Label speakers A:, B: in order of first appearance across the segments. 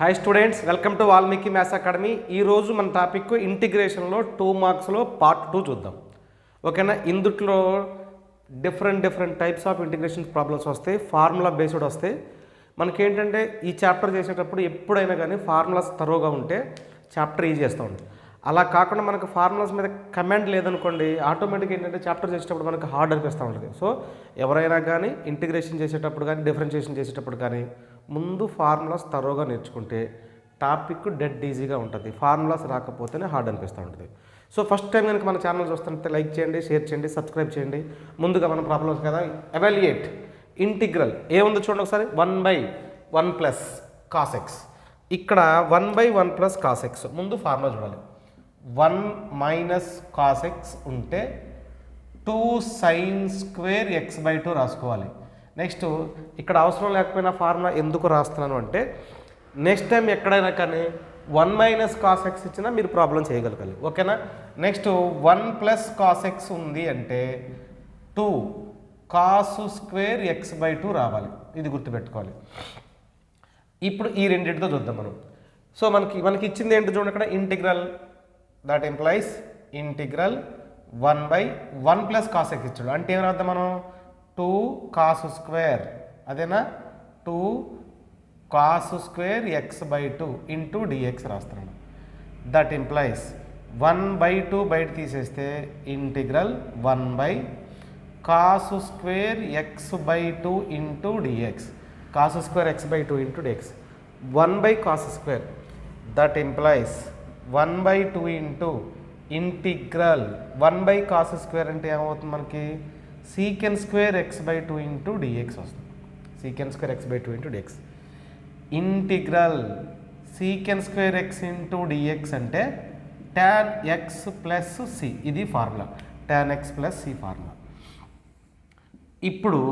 A: Hi students, welcome to Valmiki maths academy. ఈరోజు మన topic ఇంటిగ్రేషన్లో 2 మార్క్స్లో part 2 చూద్దాం. ఓకేనా? ఇందుట్లో different types of integration problems వస్తాయి, ఫార్ములా బేస్డ్ వస్తాయి. మనకేంటంటే ఈ చాప్టర్ చేసేటప్పుడు ఎప్పుడైనా కానీ ఫార్ములాస్ తరోగా ఉంటే చాప్టర్ ఈజీ చేస్తూ ఉంటుంది. అలా కాకుండా మనకు ఫార్ములాస్ మీద కమాండ్ లేదనుకోండి, ఆటోమేటిక్గా ఏంటంటే చాప్టర్ చేసేటప్పుడు మనకు హార్డ్ అనిపిస్తూ ఉంటుంది. సో ఎవరైనా కానీ ఇంటిగ్రేషన్ చేసేటప్పుడు కానీ డిఫరెన్షియేషన్ చేసేటప్పుడు కానీ ముందు ఫార్ములాస్ తరోగా నేర్చుకుంటే టాపిక్ డెడ్ ఈజీగా ఉంటుంది. ఫార్ములాస్ రాకపోతేనే హార్డ్ అనిపిస్తూ ఉంటుంది. సో ఫస్ట్ టైం కనుక మన ఛానల్ చూస్తుంటే లైక్ చేయండి, షేర్ చేయండి, సబ్స్క్రైబ్ చేయండి. ముందుగా మన ప్రాబ్లమ్స్ కదా, ఎవాల్యుయేట్ ఇంటిగ్రల్ ఏముందో చూడండి ఒకసారి. 1/1 ప్లస్ కాస్ ఎక్స్. ఇక్కడ 1/1 ప్లస్ కాస్ ఎక్స్ ముందు ఫార్ములా చూడాలి. 1 మైనస్ కాస్ ఎక్స్ ఉంటే 2 సైన్ స్క్వేర్ x/2 రాసుకోవాలి. నెక్స్ట్ ఇక్కడ అవసరం లేకపోయినా ఫార్ములా ఎందుకు రాస్తున్నాను అంటే నెక్స్ట్ టైం ఎక్కడైనా కానీ 1 మైనస్ కాస్ ఎక్స్ ఇచ్చినా మీరు ప్రాబ్లం చేయగలగాలి. ఓకేనా? నెక్స్ట్ 1 ప్లస్ కాస్ ఎక్స్ ఉంది అంటే 2 కాసు స్క్వేర్ x/2 రావాలి. ఇది గుర్తుపెట్టుకోవాలి. ఇప్పుడు ఈ రెండింటితో చూద్దాం మనం. సో మనకి ఇచ్చింది ఏంటో చూడండి, ఇక్కడ integral that implies integral 1/1 plus cos X ఇచ్చాడు. అంటే ఏం రాద్దాం మనం? 2 కాసు స్క్వేర్, అదేనా? 2 cos square x/2 into dx రాస్తున్నాను. దట్ ఇంప్లైస్ 1/2 బయట తీసేస్తే integral 1 cos square x/2 into dx. Cos square x/2 into dx 1 cos square. That implies 1/2 into integral 1 cos square అంటే ఏమవుతుంది మనకి? Sec square x/2 into dx వస్తుంది. Sec square x/2 into dx. Integral sec square x into dx అంటే tan x plus C. ఇది formula, tan x plus C formula. ఇప్పుడు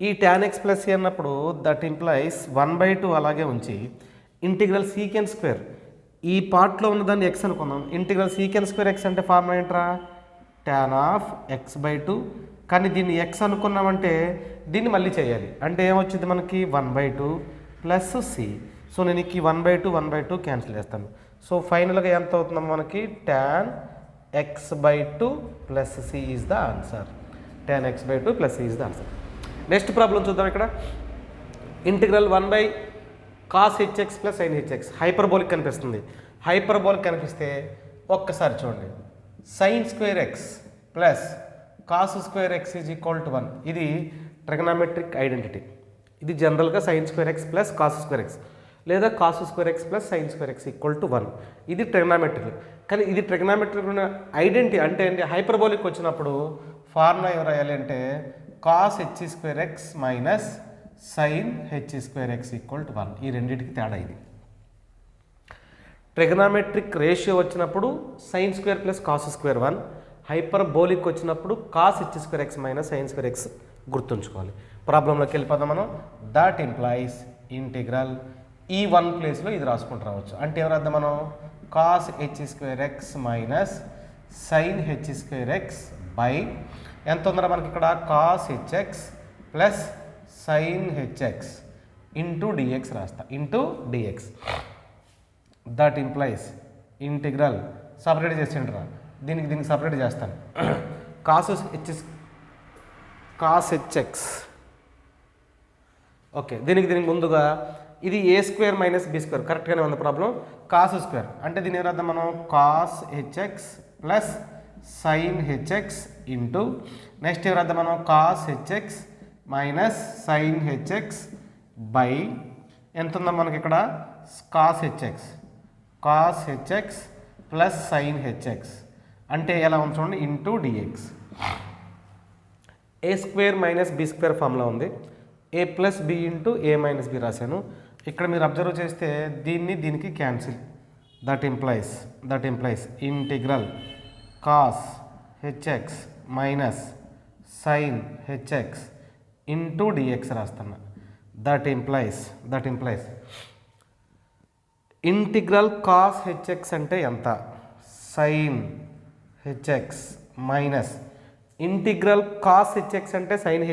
A: ఈ tan x plus C అన్నప్పుడు that implies 1/2 అలాగే ఉంచి integral sec square ఈ పార్ట్లో ఉన్నదాన్ని x అనుకుందాం. ఇంటిగ్రల్ సీకెన్ స్క్వేర్ x అంటే ఫార్ములా ఏంట్రా? tan of x/2. కానీ దీన్ని x అనుకున్నామంటే దీన్ని మళ్ళీ చేయాలి. అంటే ఏమొచ్చింది మనకి? 1/2 ప్లస్ సి. సో నేను ఈ 1/2 క్యాన్సిల్ చేస్తాను. సో ఫైనల్గా ఎంత అవుతుందో మనకి? tan x/2 plus C is the answer. tan x/2 plus C is the answer. Next problem చూద్దాం. ఇక్కడ integral 1 cos H X plus sine H X hyperbolic కనిపిస్తుంది. హైపర్బోలిక్ కనిపిస్తే ఒక్కసారి చూడండి. Sine square X plus cos square X is equal to 1. ఇది trigonometric identity. ఇది జనరల్గా sine square X plus cos square X లేదా cos square X plus sine square X equal to 1. ఇది trigonometric. కానీ ఇది ట్రిగనామెట్రిక్ ఉన్న ఐడెంటిటీ అంటే ఏంటి? హైపర్బోలిక్ వచ్చినప్పుడు ఫార్ములా ఏం రాయాలి అంటే cos H square X minus sine H square X equal to 1. ఈ రెండింటికి తేడా ఇది. ట్రిగనామెట్రిక్ రేషియో వచ్చినప్పుడు sine square plus cos square 1. Hyperbolic వచ్చినప్పుడు cos H square X minus sine square X గుర్తుంచుకోవాలి. ప్రాబ్లంలోకి వెళ్ళిపోదాం మనం. దట్ ఇంప్లైస్ ఇంటిగ్రల్ ఈ 1 ప్లేస్లో ఇది రాసుకుంటూ రావచ్చు. అంటే ఏం రాద్దాం మనం? Cos H square X minus sine H square X by ఎంత ఉందరా మనకి ఇక్కడ? Cos H X plus sine H X into dx రాస్తా. Into dx. That implies integral separate చేసిండ్రా, దీనికి సపరేట్ చేస్తాను. Cos H X okay. దీనికి ముందుగా ఇది A square minus B square కరెక్ట్గానే ఉంది ప్రాబ్లం. కాస్ స్క్వేర్ అంటే దీని ఏం రాద్దాం మనం? Cos H X plus sine H X into next ఏం రాద్దాం మనం? Cos H X minus sine H X by ఎంత ఉందా మనకి ఇక్కడ? Cos H X plus sine H X అంటే ఎలా ఉంది చూడండి? Into dx. A square minus B square formula ఉంది. A plus B into A minus B రాశాను. ఇక్కడ మీరు అబ్జర్వ్ చేస్తే దీనికి cancel. That implies integral cos H X minus sine H X into dx రాస్తున్నా. That implies integral cos HX అంటే ఎంత? Sign HX minus integral cos HX అంటే సైన్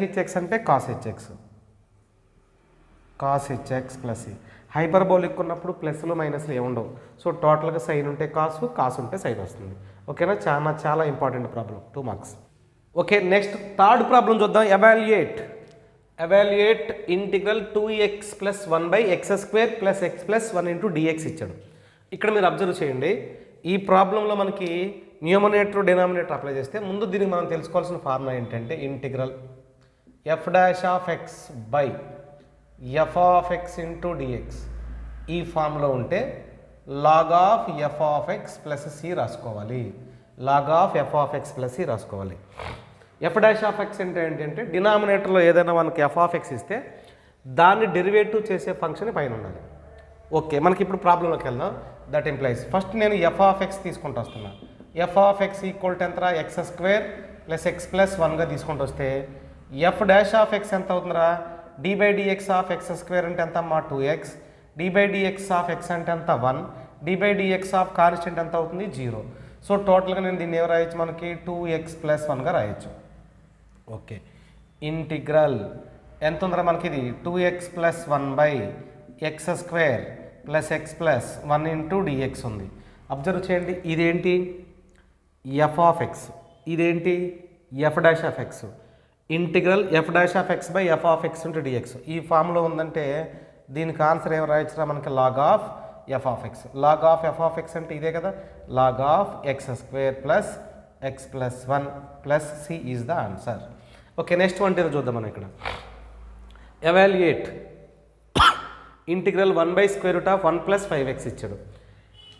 A: హెచ్ఎక్స్ అంటే cos HX. cos hx plus c. Hyperbolic ఉన్నప్పుడు ప్లస్లు మైనస్లు ఏముండవు. So టోటల్గా sign ఉంటే కాసు, కాసు ఉంటే సైన్ వస్తుంది. ఓకేనా, చాలా important problem, 2 marks. Okay, next third problem చూద్దాం. Evaluate integral 2x + 1/x² + x + 1 × dx ఇచ్చాడు. ఇక్కడ మీరు అబ్జర్వ్ చేయండి, ఈ ప్రాబ్లంలో మనకి న్యూమరేటర్ డినామినేటర్ అప్లై చేస్తే ముందు దీనికి మనం తెలుసుకోవాల్సిన ఫార్ములా ఏంటంటే ఇంటిగ్రల్ f'(f(x) × dx. ఈ ఫార్ములా ఉంటే log of f(x) + c రాసుకోవాలి. log of f(x) + c రాసుకోవాలి. f'(x) అంటే ఏంటంటే డినామినేటర్లో ఏదైనా మనకి f(x) ఇస్తే దాన్ని డెరివేటివ్ చేసే ఫంక్షన్ పైన ఉండాలి. ఓకే, మనకి ఇప్పుడు ప్రాబ్లంలోకి వెళ్దాం. దట్ ఇంప్లైస్ ఫస్ట్ నేను f(x) తీసుకుంటూ వస్తున్నా. f(x) = ఎంత? x² + x + 1గా తీసుకుంటూ వస్తే f'(x) ఎంత అవుతుందిరా? d/dx of x² అంటే ఎంత అమ్మా? 2x. d/dx of x అంటే ఎంత? 1. d/dx of కాన్స్టెంట్ ఎంత అవుతుంది? 0. సో టోటల్గా నేను దీన్ని ఏం రాయొచ్చు? మనకి 2x + 1గా రాయొచ్చు. ఓకే, ఇంటిగ్రల్ ఎంత ఉందిరా మనకి? ఇది 2x + 1/x² + x + 1 × dx ఉంది. అబ్జర్వ్ చేయండి, ఇదేంటి? f(x), ఇదేంటి? f'(x). ఇంటిగ్రల్ f'(x/f(x) × dx ఈ ఫామ్లో ఉందంటే దీనికి ఆన్సర్ ఏం రాయొచ్చురా మనకి? log of f(x). log of f(x) అంటే ఇదే కదా, log of x² + x + 1 + c is the answer. Okay, next one చూద్దాం మనం. ఇక్కడ ఎవాల్యుయేట్ ఇంటిగ్రల్ 1/√1 + 5x ఇచ్చాడు.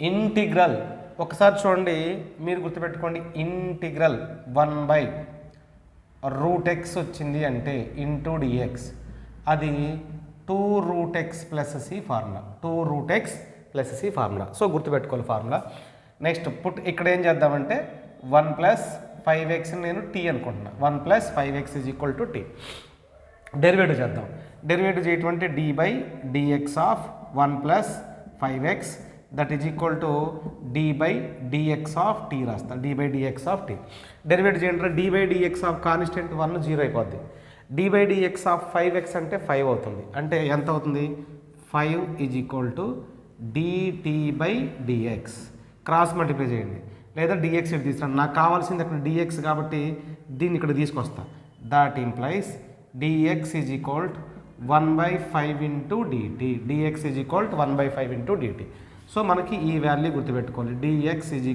A: ఇంటిగ్రల్ ఒకసారి చూడండి, మీరు గుర్తుపెట్టుకోండి, ఇంటిగ్రల్ 1/√x వచ్చింది అంటే ఇంటూ dx, అది 2√x + c formula. 2√x + c formula. So గుర్తుపెట్టుకోవాలి ఫార్ములా. నెక్స్ట్ ఇక్కడ ఏం చేద్దామంటే 1 + 5x నేను t అనుకుంటున్నా. 1 + 5x = t. డెరివేటివ్ చేద్దాం. డెరివేటివ్ చేయటువంటి d/dx of 1 + 5x that is equal to d/dx of t రాస్తా. d/dx of t డెరివేటివ్ చేయండి. d/dx of కాన్స్టెంట్ 1 0 అయిపోద్ది. d/dx of 5x అంటే 5 అవుతుంది. అంటే ఎంత అవుతుంది? 5 = dt/dx. క్రాస్ మల్టిప్లై చేయండి, లేదా dx ఇటు తీసుకురండి. నాకు కావాల్సింది అక్కడ dx కాబట్టి దీన్ని ఇక్కడ తీసుకొస్తా. That implies dx = 1/5 × dt. dx = 1/5 × dt. So మనకి ఈ వాల్యూ గుర్తుపెట్టుకోవాలి, dx =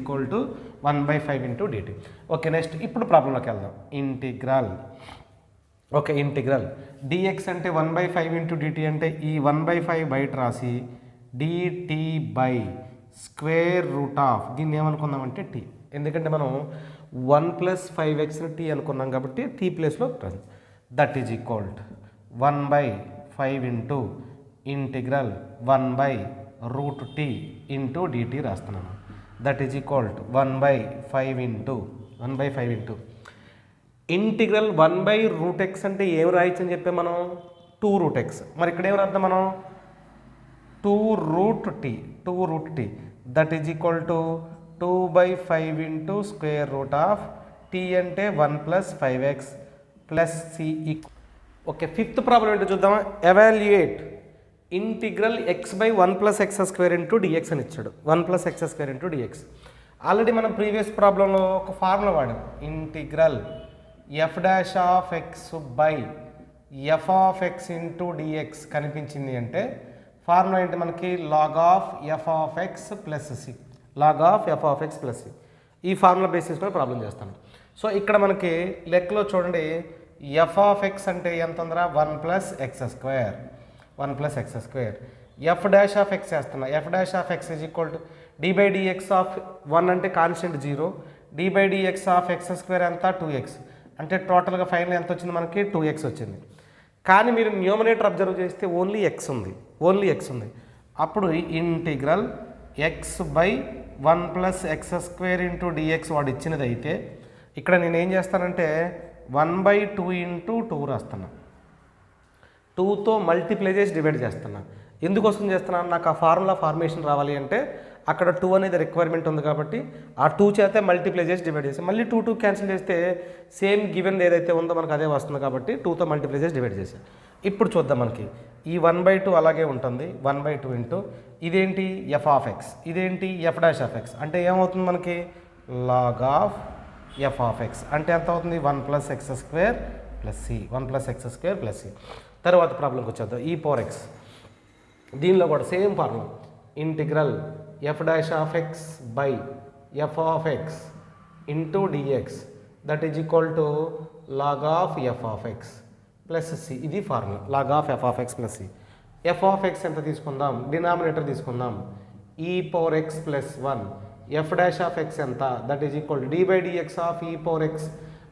A: 1/5 × dt. ఓకే, నెక్స్ట్ ఇప్పుడు ప్రాబ్లంలోకి వెళ్దాం. ఇంటిగ్రల్ ఓకే, ఇంటిగ్రల్ dx అంటే 1/5 × dt అంటే ఈ 1/5 బయట రాసి dt/√, దీన్ని ఏమనుకుందామంటే t. ఎందుకంటే మనం 1 + 5x t అనుకున్నాం కాబట్టి t ప్లేస్లో రాదు. That is equal 1/5 × integral 1/√t × dt రాస్తున్నాను. That is equal 1/5 × integral 1/√x అంటే ఏం రాయొచ్చు అని చెప్పే మనం? 2√x. మరి ఇక్కడ ఏం రాద్దాం మనం? 2√t. That is equal to 2/5 × t అంటే 1 + 5x + c. Okay, fifth problem ఏంటో చూద్దామా? Evaluate integral x/1 + x² × dx అని ఇచ్చాడు. 1 + x² × dx. ఆల్రెడీ మనం ప్రీవియస్ ప్రాబ్లంలో ఒక ఫార్ములా వాడాం. ఇంటిగ్రల్ f'(x/f(x) × dx కనిపించింది అంటే ఫార్ములా ఏంటి మనకి? log of f(x + c. log of f(x + c). ఈ ఫార్ములా బేస్ చేసుకొని ప్రాబ్లం చేస్తాను. సో ఇక్కడ మనకి లెక్కలో చూడండి, f(x) అంటే ఎంత ఉందిరా? 1 + x². 1 + x². f'(x) చేస్తున్నా. f'(x) = d/dx of 1 అంటే కాన్స్టెంట్ 0. d/dx of x² ఎంత? 2x. అంటే టోటల్గా ఫైనల్ ఎంత వచ్చింది మనకి? 2x వచ్చింది. కానీ మీరు న్యూమరేటర్ అబ్జర్వ్ చేస్తే ఓన్లీ x ఉంది. అప్పుడు ఇంటిగ్రల్ x/1 + x² × dx వాడు ఇచ్చినది అయితే ఇక్కడ నేను ఏం చేస్తానంటే 1/2 × 2 రాస్తున్నా. 2తో మల్టిప్లై చేసి డివైడ్ చేస్తున్నా. ఎందుకోసం చేస్తున్నాను? నాకు ఆ ఫార్మేషన్ రావాలి అంటే అక్కడ 2 అనేది రిక్వైర్మెంట్ ఉంది కాబట్టి ఆ 2 చేతే మల్టిప్లై చేసి డివైడ్ చేసి మళ్ళీ 2 క్యాన్సిల్ చేస్తే సేమ్ గివెన్ ఏదైతే ఉందో మనకు అదే వస్తుంది కాబట్టి 2తో మల్టిప్లై చేసి డివైడ్ చేసాను. ఇప్పుడు చూద్దాం మనకి ఈ 1/2 అలాగే ఉంటుంది 1/2 ఇంటూ ఇదేంటి ఎఫ్ ఆఫ్ ఎక్స్, ఇదేంటి ఎఫ్ డాష్ ఆఫ్ ఎక్స్ అంటే ఏమవుతుంది మనకి log of F of x అంటే ఎంత అవుతుంది 1 + x² + c 1 + x² + c. తర్వాత ప్రాబ్లంకి వచ్చేద్దాం ఈ పవర్ ఎక్స్, దీనిలో కూడా same formula integral F dash of X by F of X into dx that is equal to log of F of X plus C. ఇది formula log of F of X plus C. F of X ఎంత తీసుకుందాం, denominator తీసుకుందాం E power X plus 1. F dash of X ఎంత, that is equal to d/dx of E power X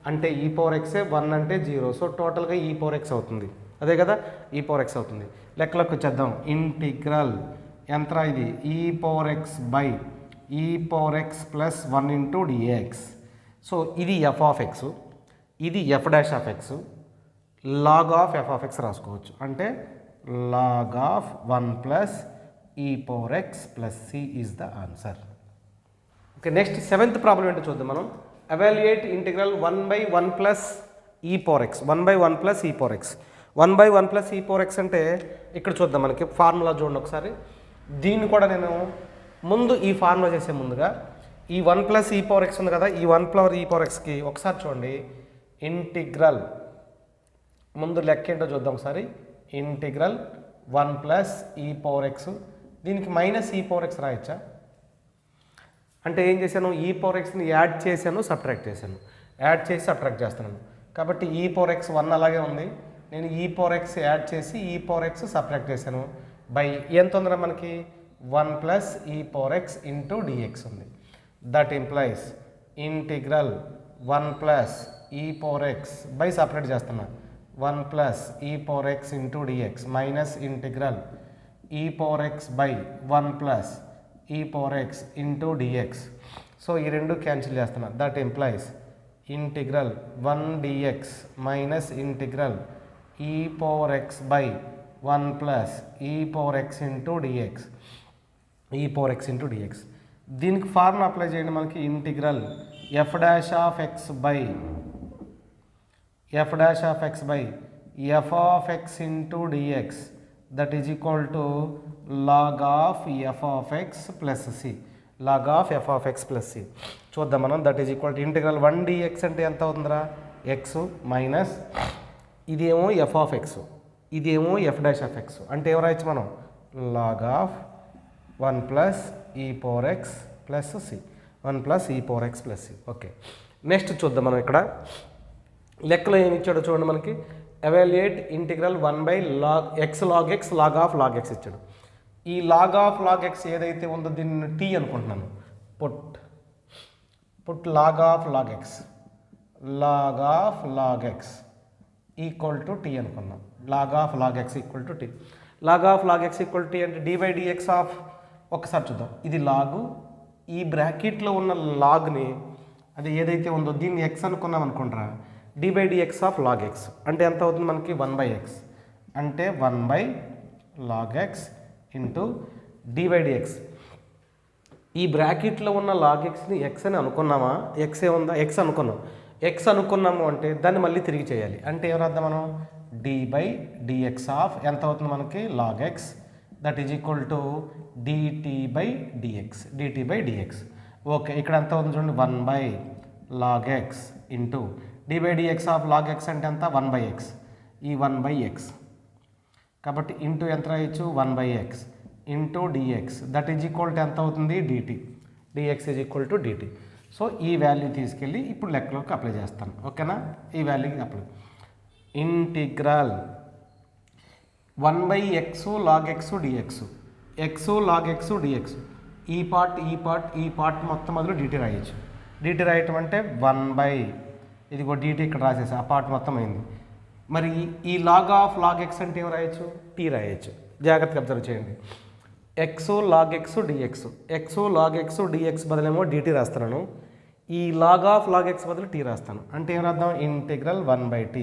A: అంటే ఈ power x 1 అంటే 0, so టోటల్గా ఈ power X అవుతుంది, అదే కదా ఈ పవర్ ఎక్స్ అవుతుంది. లెక్కలోకి వచ్చేద్దాం ఇంటిగ్రల్ ఎంత ఇది e power x by e power X plus 1 into dx. So ఇది ఎఫ్ ఆఫ్ ఎక్స్, ఇది f dash of x, log of F of x రాసుకోవచ్చు అంటే లాగ్ ఆఫ్ 1 ప్లస్ ఈ power X plus C is the answer. Okay, next 7th problem ఏంటో చూద్దాం మనం. Evaluate integral 1/1 plus ఈ power x 1/1 plus ఈ power x. 1/1 plus ఈ power X అంటే ఇక్కడ చూద్దాం మనకి ఫార్ములా చూడండి ఒకసారి. దీన్ని కూడా నేను ముందు ఈ ఫార్ములా చేసే ముందుగా ఈ 1 ప్లస్ ఈ పవర్ ఎక్స్ ఉంది కదా, ఈ 1 ప్లస్ ఈ పవర్ ఎక్స్కి ఒకసారి చూడండి ఇంటిగ్రల్ ముందు లెక్క ఏంటో చూద్దాం ఒకసారి. ఇంటిగ్రల్ 1 ప్లస్ ఈ పవర్ ఎక్స్, దీనికి మైనస్ ఈ పవర్ ఎక్స్ రాయొచ్చా అంటే ఏం చేశాను ఈ పవర్ ఎక్స్ని యాడ్ చేశాను సబ్ట్రాక్ట్ చేశాను, యాడ్ చేసి సబ్ట్రాక్ట్ చేస్తున్నాను కాబట్టి ఈ పవర్ ఎక్స్ 1 అలాగే ఉంది, నేను ఈ పవర్ ఎక్స్ యాడ్ చేసి ఈ పవర్ ఎక్స్ సబ్ట్రాక్ట్ చేశాను బై ఎంత ఉందిరా మనకి 1 ప్లస్ ఈ పవర్ ఎక్స్ ఇంటూ డిఎక్స్ ఉంది. దట్ ఇంప్లైస్ ఇంటిగ్రల్ 1 ప్లస్ ఈ పవర్ ఎక్స్ బై సపరేట్ చేస్తున్నా 1 ప్లస్ ఈ power x into dx minus integral ఈ పవర్ ఎక్స్ బై 1 ప్లస్ ఈ power x into dx. So ఈ రెండు క్యాన్సిల్ చేస్తున్నా. That implies integral 1 dx minus integral ఈ power x by 1 plus ఈ power x into dx, e power x into dx. దీనికి formula apply చేయండి మనకి integral F dash of X by f dash of X by F of X into dx that is equal to log of F of X plus c, log of F of X plus c చూద్దాం మనం. That is equal to integral 1 dx అంటే ఎంత అవుతుందిరా x minus ఇదేమో f of x, ఇదేమో f dash of x అంటే ఏమో రాయొచ్చు మనం లాగ్ ఆఫ్ 1 ప్లస్ ఈ power X plus C, 1 plus ఈ power X plus C. Okay, next చూద్దాం మనం. ఇక్కడ లెక్కలో ఏమి ఇచ్చాడో చూడండి మనకి. Evaluate integral 1/log x log x log of log X ఇచ్చాడు. ఈ లాగ్ ఆఫ్ లాగ్ ఎక్స్ ఏదైతే ఉందో దీన్ని టీ అనుకుంటున్నాను. Put log of log X equal to T అనుకున్నాం. Log of log X equal to T. Log of log X equal T అంటే d/dx of, ఒకసారి చూద్దాం ఇది లాగు, ఈ బ్రాకెట్లో ఉన్న లాగ్ని అది ఏదైతే ఉందో దీన్ని ఎక్స్ అనుకున్నాం అనుకుంటారా, d/dx ఆఫ్ లాగ్ ఎక్స్ అంటే ఎంత అవుతుంది మనకి 1/x అంటే 1/log x ఇంటూ d/dx. ఈ బ్రాకెట్లో ఉన్న లాగ్ ఎక్స్ని ఎక్స్ అని అనుకున్నామా, ఎక్స్ ఏముందా ఎక్స్ అనుకున్నాం, ఎక్స్ అనుకున్నాము అంటే దాన్ని మళ్ళీ తిరిగి చేయాలి అంటే ఏం రాద్దాం మనం d/dx ఆఫ్ ఎంత అవుతుంది మనకి log x that is equal to dt/dx. Okay, ఇక్కడ ఎంత అవుతుంది చూడండి 1/log x into d/dx of log x అంటే ఎంత 1/x, ఈ 1/x కాబట్టి ఇంటూ ఎంత రాయొచ్చు 1/x into dx that is equal to ఎంత అవుతుంది dt, dx is equal to dt. So ఈ వాల్యూ తీసుకెళ్ళి ఇప్పుడు లెక్కలోకి అప్లై చేస్తాను. ఓకేనా, ఈ వాల్యూకి apply integral 1/x log x dx x log x dx ఈ పార్ట్ మొత్తం అందులో dt రాయొచ్చు. dt రాయటం అంటే 1/ ఇదిగో dt ఇక్కడ రాసేసి ఆ పార్ట్ మొత్తం అయింది. మరి ఈ లాగ్ ఆఫ్ లాగ్ ఎక్స్ అంటే ఏం రాయొచ్చు టీ రాయొచ్చు. జాగ్రత్తగా అబ్జర్వ్ చేయండి. ఎక్స్ లాగ్ ఎక్స్ డిఎక్స్ బదులేమో dt రాస్తున్నాను, ఈ లాగ్ ఆఫ్ లాగ్ ఎక్స్ బదులు టీ రాస్తాను అంటే ఏం రాద్దాం ఇంటిగ్రల్ 1/t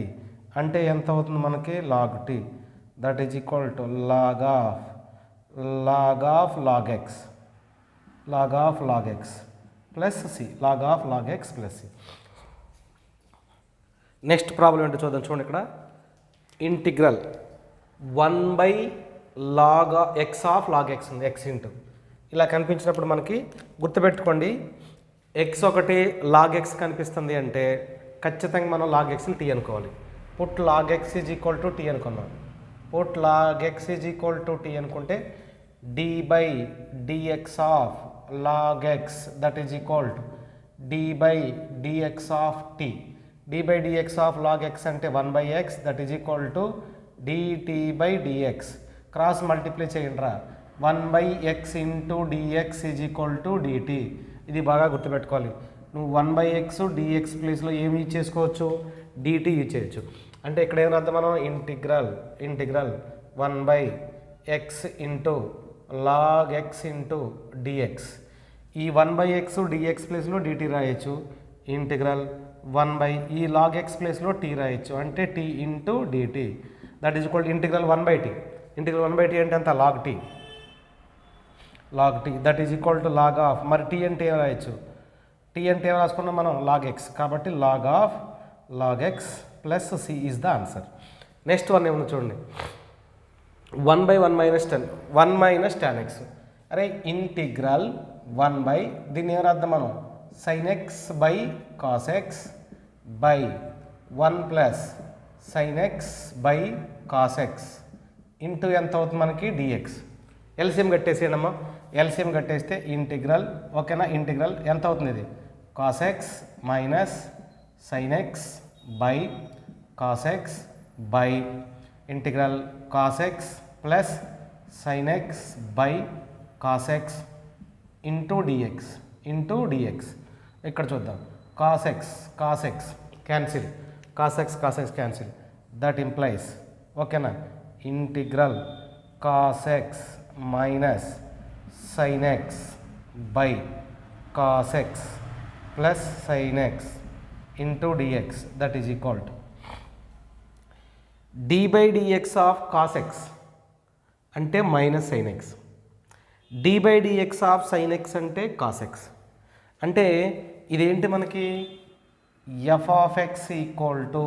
A: అంటే ఎంత అవుతుంది మనకి log t that is equal to log of log x plus c, log of log x plus C. Next problem ఏంటో చూద్దాం. చూడండి ఇక్కడ integral 1/log x of log x ఉంది, ఎక్స్ ఇంటూ ఇలా కనిపించినప్పుడు మనకి గుర్తుపెట్టుకోండి, ఎక్స్ ఒకటి లాగ్ ఎక్స్ కనిపిస్తుంది అంటే ఖచ్చితంగా మనం లాగ్ ఎక్స్ని టీ అనుకోవాలి. Put log X is equal to T అనుకున్నాం. Put log X is equal to tea అనుకుంటే d/dx of log X that is equal to d/dx of T. d/dx of log X అంటే 1/x that is equal to dt/dx. Cross multiply చేయండి రా, 1/x into dx is equal to dt. ఇది బాగా గుర్తుపెట్టుకోవాలి. నువ్వు 1/x dx ప్లేస్లో ఏమి use చేసుకోవచ్చు, dt యూజ్ చేయొచ్చు. అంటే ఇక్కడ ఏం రాద్దాం మనం, integral 1/x into log x into dx. ఈ 1/x dx ప్లేస్లో dt రాయొచ్చు. ఇంటిగ్రల్ ఈ లాగ్ ఎక్స్ ప్లేస్లో t రాయొచ్చు, అంటే t into dt that is equal integral 1/t. Integral 1/t అంటే అంత log t that is equal to log of, మరి t అంటే ఏం రాయొచ్చు, t అంటే ఏం రాసుకున్నాం మనం, లాగ్ ఎక్స్. కాబట్టి log of log x plus c is the answer. Next one ఏమన్నా చూడండి, 1/1 మైనస్ tan x. అరే ఇంటిగ్రల్ 1 దీన్ని ఏం రాద్దాం మనం, sin x by cos x by 1 plus sin x by cos x into ఎంత అవుతుంది మనకి dx. ఎల్సిఎం కట్టేసేయడమ్మా, ఎల్సిఎం కట్టేస్తే ఇంటిగ్రల్, ఓకేనా, ఇంటిగ్రల్ ఎంత అవుతుంది ఇది, cos x minus sin x by cos x by integral cos x plus sin x by cos x into dx. ఇక్కడ చూద్దాం, cos x cancel, cos x cancel, that implies, ఓకేనా, integral cos x minus sin x by cos x plus sin x into dx that is equal to d/dx of cos x అంటే minus sin x, d/dx of sin x అంటే cos x. అంటే ఇదేంటి మనకి, f of x equal to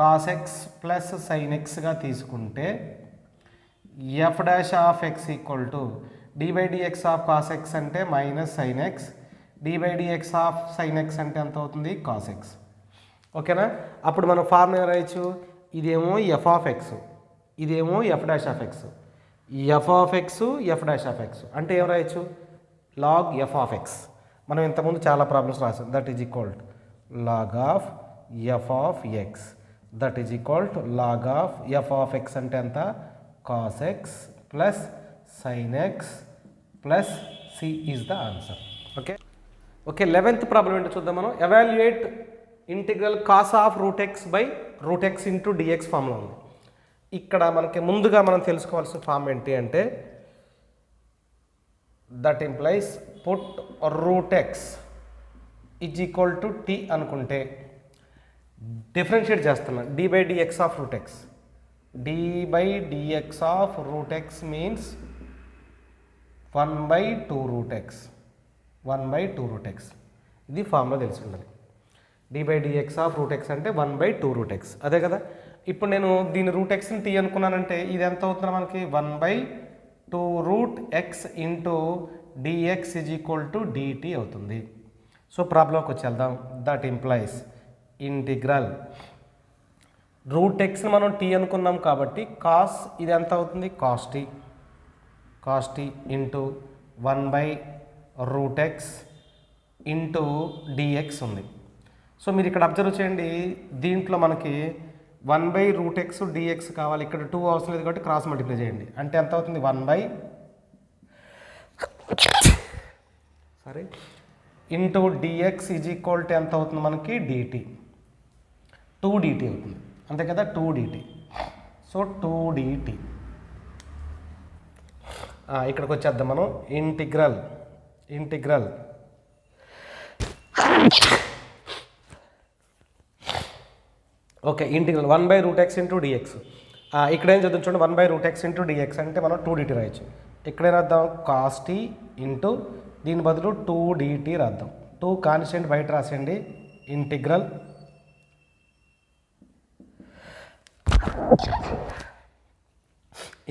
A: cos x plus sin xగా తీసుకుంటే f dash of x equal to d/dx of cos x అంటే minus sin x, d/dx of sin x అంటే ఎంత అవుతుంది, cos x. ఓకేనా, అప్పుడు మనం ఫార్ములా రాయొచ్చు, ఇదేమో f ఆఫ్ x, ఇదేమో f dash of x. f of x f dash of x అంటే ఏం రాయొచ్చు, లాగ్ f ఆఫ్ x. మనం ఇంతకుముందు చాలా ప్రాబ్లమ్స్ రాసాం, that is equal to log of f of x that is equal to log of f of x అంటే ఎంత, cos x plus sin x plus c is the answer. Okay 11th problem ఏంటో చూద్దాం మనం. Evaluate integral cos of root x by root X into dx ఫామ్లో ఉంది. ఇక్కడ మనకి ముందుగా మనం తెలుసుకోవాల్సిన ఫామ్ ఏంటి అంటే, that implies put root x is equal to tea అనుకుంటే డిఫరెన్షియేట్ చేస్తున్నా, d/dx of root x. d/dx of root x means 1/2 root x, 1/2 root x. ఇది ఫామ్లో తెలిసి ఉండాలి. d/dx ఆఫ్ రూట్ ఎక్స్ అంటే 1/2 రూట్ ఎక్స్, అదే కదా. ఇప్పుడు నేను దీని రూట్ ఎక్స్ని టీ అనుకున్నానంటే ఇది ఎంత అవుతుంది మనకి, 1/2 root X into dx is equal to dt అవుతుంది. సో ప్రాబ్లంకి వచ్చి వెళ్దాం. దట్ ఇంప్లైస్ ఇంటిగ్రల్ రూట్ ఎక్స్ని మనం టీ అనుకున్నాం కాబట్టి కాస్ ఇది ఎంత అవుతుంది, కాస్ టీ ఇంటూ 1/రూట్ ఎక్స్ ఇంటూ dx ఉంది. సో మీరు ఇక్కడ అబ్జర్వ్ చేయండి, దీంట్లో మనకి 1/రూట్ ఎక్స్ dx కావాలి, ఇక్కడ 2 అవసరం లేదు కాబట్టి క్రాస్ మల్టిప్లై చేయండి, అంటే ఎంత అవుతుంది, 1 into dx is equal to ఎంత అవుతుంది మనకి, dt, 2dt అవుతుంది, అంతే కదా, 2dt. So 2dt. ఇక్కడికి వచ్చేద్దాం మనం. ఇంటిగ్రల్ ఓకే, ఇంటిగ్రల్ 1/రూట్ ఎక్స్ ఇంటూ dx. ఇక్కడ ఏం చదువు చూడండి, 1/రూట్ ఎక్స్ ఇంటూ dx అంటే మనం 2dt రాయొచ్చు. ఇక్కడ ఏం రాద్దాం, కాస్ టీ ఇంటూ దీని బదులు 2dt రాద్దాం. 2 కాన్స్టెంట్ బయట రాసేయండి. Integral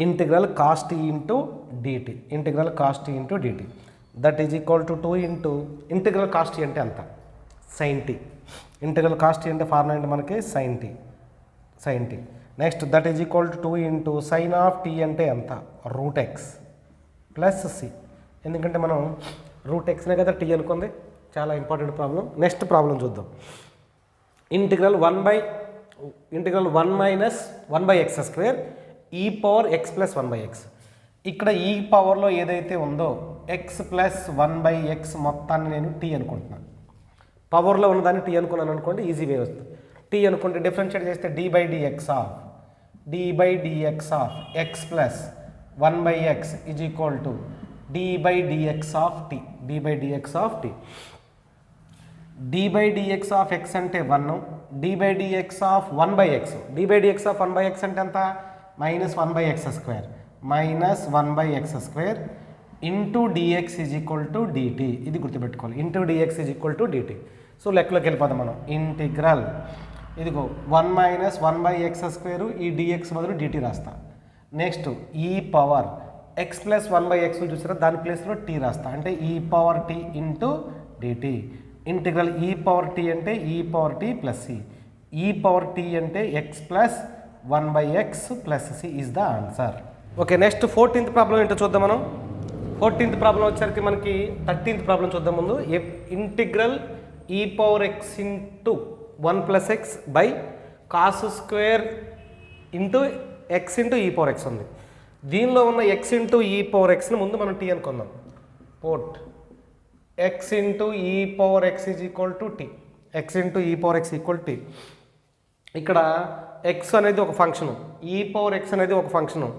A: integral cos T into dt, integral cos T into dt that is equal to 2 into integral cos T అంటే ఎంత sine T. Integral cos T అంటే ఫార్ములా అంటే మనకి sine T. Next that is equal to 2 into sine of T అంటే ఎంత root x plus C. ఎందుకంటే మనం route ఎక్స్నే కదా టీ అనుకుంది, చాలా ఇంపార్టెంట్ ప్రాబ్లం. నెక్స్ట్ ప్రాబ్లం చూద్దాం. ఇంటిగ్రల్ 1 మైనస్ 1/x స్క్వేర్ ఈ పవర్ x ప్లస్ 1/x. ఇక్కడ ఈ పవర్లో ఏదైతే ఉందో x ప్లస్ 1/x మొత్తాన్ని నేను టీ అనుకుంటున్నాను. పవర్లో ఉన్నదాన్ని టీ అనుకున్నాను అనుకోండి, ఈజీ వే వస్తుంది. టీ అనుకుంటే డిఫరెన్షియేట్ చేస్తే d by dx of x plus 1/x is equal to d by dx of t. d by dx of x అంటే 1, d by dx of 1/x. d by dx of 1/x అంటే ఎంత minus 1/x square into dx is equal to dt. ఇది గుర్తుపెట్టుకోవాలి, into dx is equal to dt. So లెక్కలోకి వెళ్ళిపోతాం మనం. Integral ఇదిగో 1 minus 1/x square, ఈ dx బదులు dt రాస్తా. నెక్స్ట్ ఈ పవర్ x ప్లస్ 1/x చూసారా, దాని ప్లేస్లో t రాస్తా, అంటే ఈ power t into dt. Integral ఈ పవర్ t అంటే ఈ power t plus c, e power t అంటే x plus 1/x plus C is the answer. Okay, next 14th problem ఏంటో చూద్దాం మనం. 14th ప్రాబ్లం వచ్చేసరికి మనకి 13th ప్రాబ్లం చూద్దాం ముందు. ఇంటిగ్రల్ ఈ power x into 1 plus x by cos square into x into E power x ఉంది. దీనిలో ఉన్న x ఇంటూ ఈ పవర్ xని ముందు మనం t అనుకుందాం. Port x into E power x is equal to t. x into E power x equal tea. ఇక్కడ x అనేది ఒక ఫంక్షను, ఈ పవర్ x అనేది ఒక ఫంక్షను.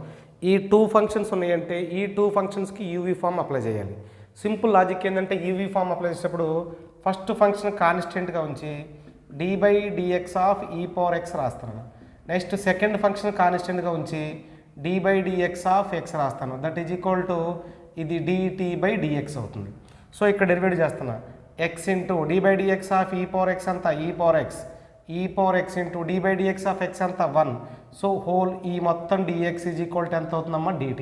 A: ఈ 2 ఫంక్షన్స్ ఉన్నాయంటే ఈ 2 ఫంక్షన్స్కి యూవీ ఫామ్ అప్లై చేయాలి. సింపుల్ లాజిక్ ఏంటంటే యూవీ ఫామ్ అప్లై చేసేటప్పుడు ఫస్ట్ ఫంక్షన్ కాన్స్టెంట్గా ఉంచి d by dx of E power x రాస్తాను. నెక్స్ట్ సెకండ్ ఫంక్షన్ కాన్స్టెంట్గా ఉంచి d by dx of x రాస్తాను. దట్ ఈజ్ ఈక్వల్ టు ఇది dt బై dx అవుతుంది. సో ఇక్కడ డెరివేట్ చేస్తున్నా x into d by dx of E power x అంతా ఈ power x into d by dx of x అంతా 1. సో హోల్ ఈ మొత్తం dx ఈజ్ ఈక్వల్ టు ఎంత అవుతుందమ్మా dt.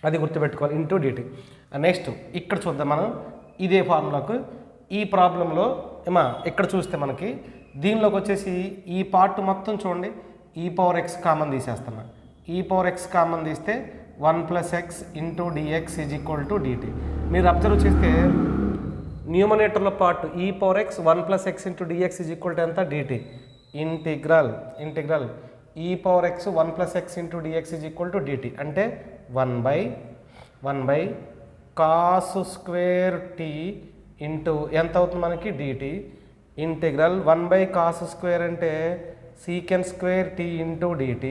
A: అది గుర్తుపెట్టుకోవాలి, ఇంటూ dt. నెక్స్ట్ ఇక్కడ చూద్దాం మనం ఇదే ఫార్ములాకు. ఈ ప్రాబ్లంలో ఇక్కడ చూస్తే మనకి దీనిలోకి వచ్చేసి ఈ పార్ట్ మొత్తం చూడండి, ఈ పవర్ x కామన్ తీసేస్తున్నా. ఈ పవర్ x కామన్ తీస్తే 1 plus x into dx is equal to dt. మీరు అబ్జర్వ్ చేస్తే న్యూమరేటర్లో part E power x 1 plus x into dx is equal to ఎంత dt. ఇంటిగ్రల్ ఈ power x 1 plus x into dx is equal to dt అంటే 1 by cos square t into ఎంత అవుతుంది మనకి dt. Integral 1 by cos square అంటే sec square t into dt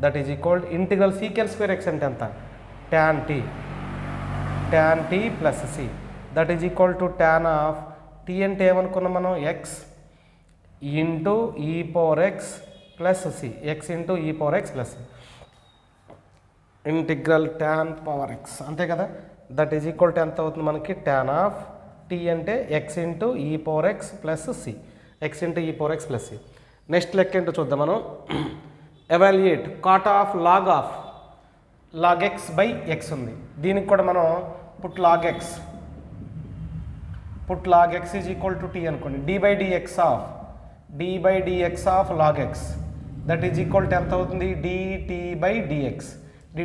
A: that is equal integral sec square x అంటే ఎంత tan t plus C that is equal to tan of t అంటే ఏమనుకున్నాం మనం x into E power x plus C, x into E power x plus integral tan power x అంతే కదా. That is equal to ఎంత అవుతుంది మనకి tan of t అంటే x into E power x plus C, x into E power x plus C. Next లెక్క ఏంటో చూద్దాం మనం. ఎవాల్యుయేట్ కాట్ ఆఫ్ లాగ్ x బై x ఉంది. దీనికి కూడా మనం పుట్ లాగ్ x is equal to t అనుకోండి. d బై dx ఆఫ్ లాగ్ x that is equal to ఎంత అవుతుంది dt by dx. d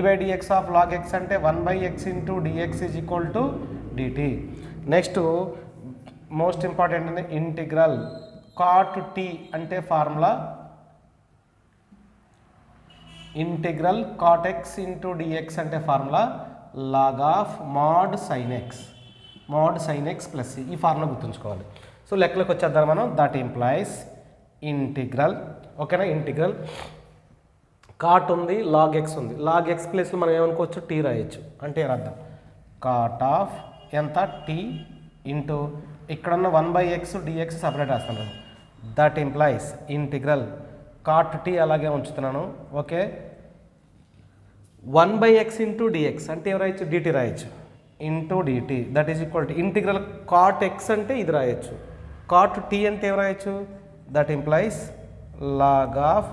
A: by dx of లాగ్ x అంటే 1 by x into dx is equal to dt. Next most important అంటే integral cot t అంటే formula integral cot x into dx అంటే formula log of mod sine x plus ఈ formula గుర్తుంచుకోవాలి. So లెక్కలోకి వచ్చేద్దాం మనం. దట్ ఇంప్లాయిస్ ఇంటిగ్రల్ ఓకేనా. Integral cot ఉంది, లాగ్ x ఉంది. లాగ్ x ప్లేస్లో మనం ఏమనుకోవచ్చు t రాయొచ్చు. అంటే అర్థం కాట్ ఆఫ్ ఎంత t ఇంటూ ఇక్కడున్న 1 బై x dx సపరేట్ వేస్తాను. That implies integral cot t అలాగే ఉంచుతున్నాను. Okay 1 by x into dx అంటే ఏం రాయొచ్చు dt రాయొచ్చు into dt that is equal to integral cot x అంటే ఇది రాయొచ్చు. కాట్ t అంటే ఏం రాయొచ్చు that implies log of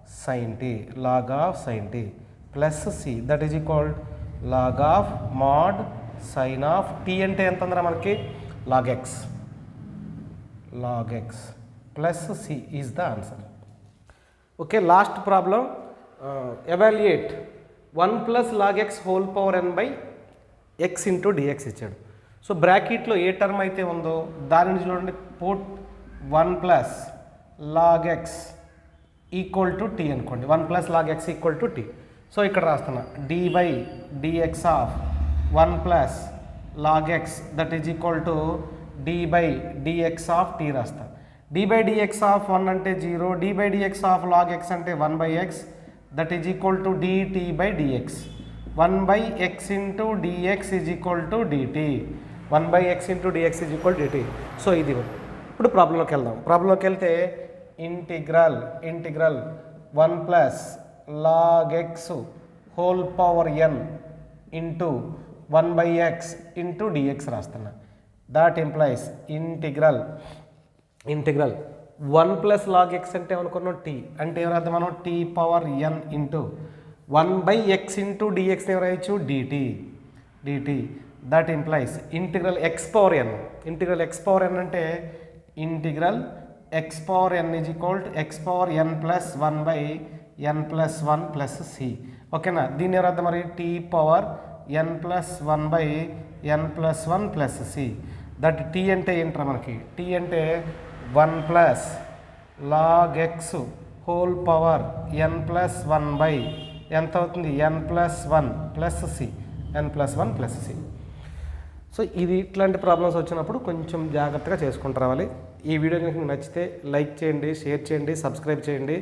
A: sin t, log of sin t plus c that is equal log of mod sin of t అంటే ఎంత అందరా మనకి log x plus c is the answer. Okay, last problem, evaluate 1 plus log x whole power n by x into dx ఇచ్చాడు. So బ్రాకెట్లో ఏ term అయితే ఉందో దానిని చూడండి, put 1 plus log X equal to t అనుకోండి, 1 plus log X equal to t. So ఇక్కడ రాస్తున్నా d by dx of 1 plus log X that is equal to d by dx of t రాస్తా. D by dx of 1 అంటే 0, d by dx of log X అంటే 1 by x that is equal to dt by dx. 1 by X into dx is equal to dt, 1 by X into dx is equal dt. So ఇది ఇప్పుడు ప్రాబ్లంలోకి వెళ్దాం. ప్రాబ్లంలోకి వెళ్తే integral 1 plus log X whole power N into 1 by X into dx రాస్తున్నా. That implies integral 1 plus log X అంటే అనుకున్నాం T అంటే ఏమర్థం, మనం T power N into 1 by X into dx ఏం రాయొచ్చు dt. That implies integral x power n అంటే integral x power n is equal to x power n plus 1 by n plus 1 plus c. ఓకేనా, దీన్ని ఏమర్థం మరి t power n plus 1 by n plus 1 plus C. That t అంటే ఏంట్రా మనకి, t అంటే 1 plus log X whole power n plus 1 by ఎంత అవుతుంది n plus 1 plus c, n plus 1 plus c. So ఇది ఇట్లాంటి ప్రాబ్లమ్స్ వచ్చినప్పుడు కొంచెం జాగ్రత్తగా చేసుకుంటూ రావాలి. ఈ వీడియో కనుక మీకు నచ్చితే లైక్ చేయండి, షేర్ చేయండి, సబ్స్క్రైబ్ చేయండి.